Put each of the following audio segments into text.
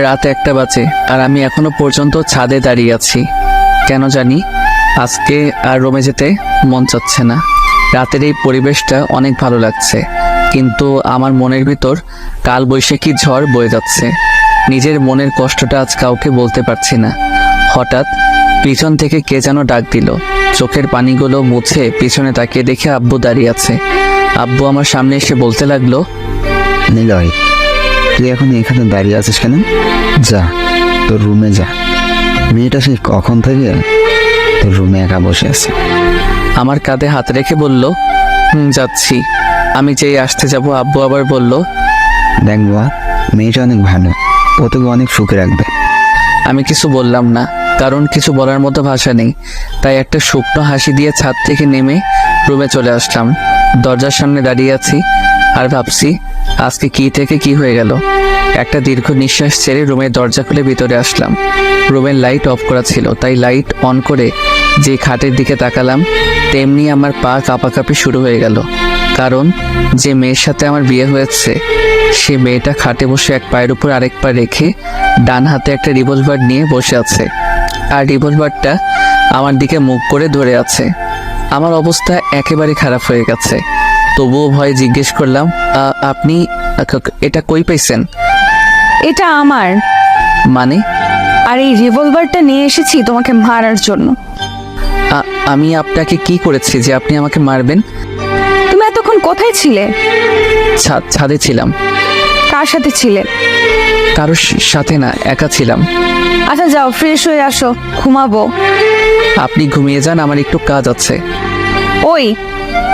রাত 1টা বাজে আর আমি এখনো পর্যন্ত ছাদে দাঁড়িয়ে আছি। কেন জানি আজকে আর রুমে যেতে মন চাচ্ছে না। রাতের এই পরিবেশটা অনেক ভালো লাগছে, কিন্তু আমার মনের ভিতর কাল বৈশাখী ঝড় বয়ে যাচ্ছে। নিজের মনের কষ্টটা আজ কাউকে বলতে পারছি না। হঠাৎ পিছন থেকে কে যেন ডাক দিল। চোখের পানিগুলো মুছে পিছনে তাকিয়ে দেখে আব্বু দাঁড়িয়ে আছে। আব্বু আমার সামনে এসে বলতে লাগলো, নিলয়, তুই এখন এখানে দাঁড়িয়ে আছিস কেন? যা, তোর রুমে যা। মেয়েটা সেই কখন থেকে তোর রুমে একা বসে আছে। আমার কাঁধে হাত রেখে বলল, যাচ্ছি। আমি যেই আসতে যাব আব্বু আবার বলল, দেখ বাবা, মেয়েটা অনেক ভালো, ও তোকে অনেক সুখে রাখবে। আমি কিছু বললাম না, কারণ কিছু বলার মতো ভাষা নেই। তাই একটা শুকনো হাসি দিয়ে ছাদ থেকে নেমে রুমে চলে আসলাম। দরজার সামনে দাঁড়িয়ে আছি আর ভাবছি আজকে কি থেকে কি হয়ে গেল। একটা দীর্ঘ নিঃশ্বাস ছেড়ে রুমের দরজা খুলে ভিতরে আসলাম। রুমের লাইট অফ করা ছিল, তাই লাইট অন করে যে খাটের দিকে তাকালাম, তেমনি আমার পা কাঁপাকাঁপি শুরু হয়ে গেল। কারণ যে মেয়ের সাথে আমার বিয়ে হয়েছে, সে মেয়েটা খাটে বসে এক পায়ের উপর আরেক পা রেখে ডান হাতে একটা রিভলভার নিয়ে বসে আছে, আর রিভলভারটা আমার দিকে মুখ করে ধরে আছে। আমার অবস্থা একেবারে খারাপ হয়ে গেছে। তবুও ভয়ে জিজ্ঞেস করলাম, আপনি এটা কই পাইছেন? এটা আমার। মানে? আর এই রিভলভারটা নিয়ে এসেছি তোমাকে মারার জন্য। আমি আপনাকে কি করেছি যে আপনি আমাকে মারবেন? তুমি এতক্ষণ কোথায় ছিলে? ছাদে ছিলাম। কার সাথে ছিলে? কারোর সাথে না, একা ছিলাম। আচ্ছা যাও, ফ্রেশ হয়ে আসো, ঘুমাবো। আপনি ঘুমিয়ে যান, আমার একটু কাজ আছে। ওই,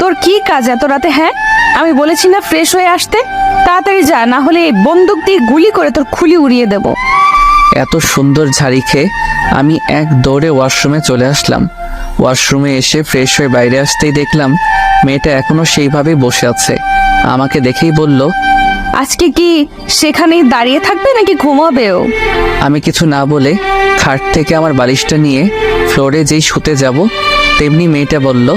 তোর কি কাজ এত রাতে? হ্যাঁ, আমি বলেছি না ফ্রেশ হয়ে আসতে? তাড়াতাড়ি যা, না হলে এই বন্দুক দিয়ে গুলি করে তোর খুলি উড়িয়ে দেব। এত সুন্দর ঝাড়ি খেয়ে আমি এক দৌড়ে ওয়াশরুমে চলে আসলাম। ওয়াশরুমে এসে ফ্রেশ হয়ে বাইরে আসতেই দেখলাম মেয়েটা এখনো সেইভাবেই বসে আছে। আমাকে দেখেই বলল, আজকে কি সেখানেই দাঁড়িয়ে থাকবে নাকি ঘুমাবেও? আমি কিছু না বলে খাট থেকে আমার বালিশটা নিয়ে ফ্লোরে যেই শুতে যাব, তেমনি মেয়েটা বলল,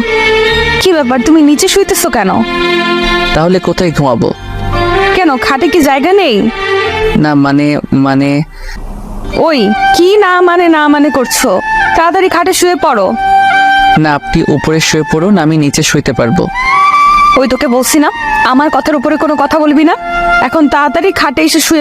কি ব্যাপার, তুমি নিচে শুইতেছো কেন? তাহলে কোথায় ঘুমাবো? কেন, খাটে কি জায়গা নেই? না মানে ওই, কি না মানে করছো? তাড়াতাড়ি খাটে শুয়ে পড়ো। না, আপনি উপরে শুয়ে পড়ুন, আমি নিচে শুইতে পারবো। ওই, তোকে বলছি না আমার কথার উপরে কোনো কথা বলবি না। এখন তাড়াতাড়ি খাটে এসে শুয়ে